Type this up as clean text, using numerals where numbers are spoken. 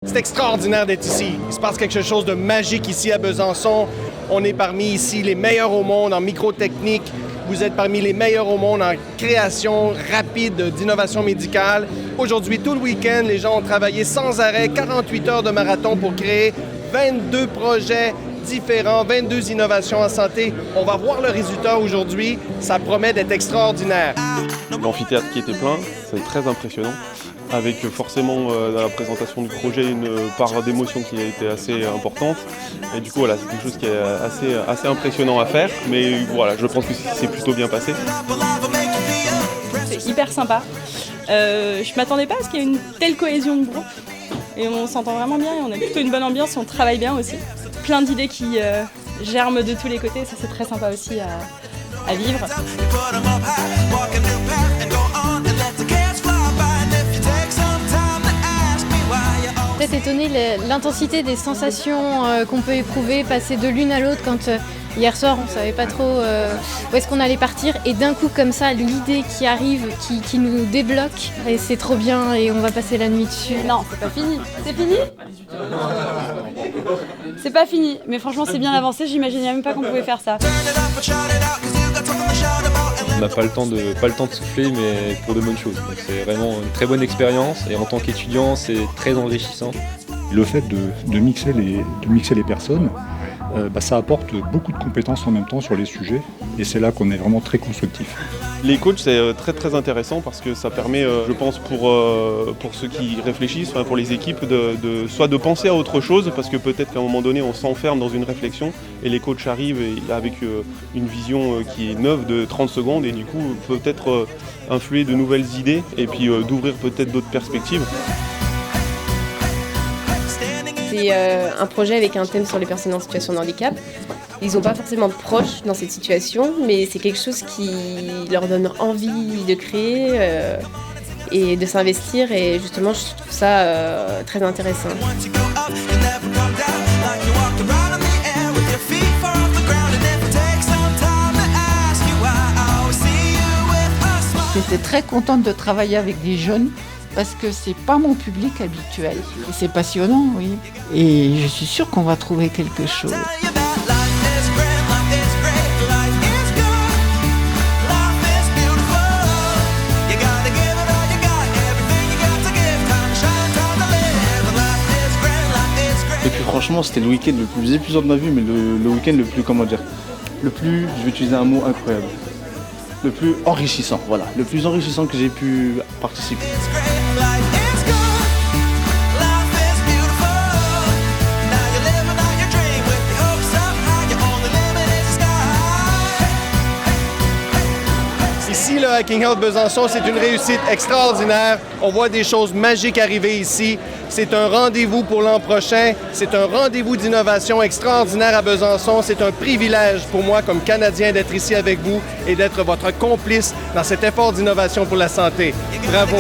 C'est extraordinaire d'être ici. Il se passe quelque chose de magique ici à Besançon. On est parmi ici les meilleurs au monde en microtechnique. Vous êtes parmi les meilleurs au monde en création rapide d'innovation médicale. Aujourd'hui, tout le week-end, les gens ont travaillé sans arrêt, 48 heures de marathon pour créer 22 projets différents, 22 innovations en santé. On va voir le résultat aujourd'hui. Ça promet d'être extraordinaire. L'amphithéâtre qui était plein, c'est très impressionnant. Avec forcément dans la présentation du projet une part d'émotion qui a été assez importante. Et du coup, voilà, c'est quelque chose qui est assez impressionnant à faire. Mais voilà, je pense que c'est plutôt bien passé. C'est hyper sympa. Je m'attendais pas à ce qu'il y ait une telle cohésion de groupe. Et on s'entend vraiment bien et on a plutôt une bonne ambiance, on travaille bien aussi. Plein d'idées qui germent de tous les côtés, ça c'est très sympa aussi à vivre. Peut-être étonné l'intensité des sensations qu'on peut éprouver, passer de l'une à l'autre quand hier soir on ne savait pas trop où est-ce qu'on allait partir et d'un coup comme ça l'idée qui arrive, qui nous débloque et c'est trop bien et on va passer la nuit dessus. Non, c'est pas fini. C'est fini ? C'est pas fini, mais franchement c'est bien avancé, j'imaginais même pas qu'on pouvait faire ça. On n'a pas le temps de souffler, mais pour de bonnes choses. Donc c'est vraiment une très bonne expérience et en tant qu'étudiant, c'est très enrichissant. Le fait de mixer les personnes, ça apporte beaucoup de compétences en même temps sur les sujets et c'est là qu'on est vraiment très constructif. Les coachs, c'est très très intéressant parce que ça permet, je pense, pour ceux qui réfléchissent, pour les équipes, soit de penser à autre chose parce que peut-être qu'à un moment donné, on s'enferme dans une réflexion et les coachs arrivent avec une vision qui est neuve de 30 secondes et du coup, peut-être influer de nouvelles idées et puis d'ouvrir peut-être d'autres perspectives. C'est un projet avec un thème sur les personnes en situation de handicap. Ils ne sont pas forcément proches dans cette situation, mais c'est quelque chose qui leur donne envie de créer et de s'investir. Et justement, je trouve ça très intéressant. J'étais très contente de travailler avec des jeunes parce que c'est pas mon public habituel. Et c'est passionnant, oui. Et je suis sûre qu'on va trouver quelque chose. Et puis franchement, c'était le week-end le plus épuisant de ma vie, mais le week-end le plus, je vais utiliser un mot incroyable. Le plus enrichissant, voilà. Le plus enrichissant que j'ai pu participer. Ici, le Hacking Health Besançon, c'est une réussite extraordinaire. On voit des choses magiques arriver ici. C'est un rendez-vous pour l'an prochain. C'est un rendez-vous d'innovation extraordinaire à Besançon. C'est un privilège pour moi, comme Canadien, d'être ici avec vous et d'être votre complice dans cet effort d'innovation pour la santé. Bravo!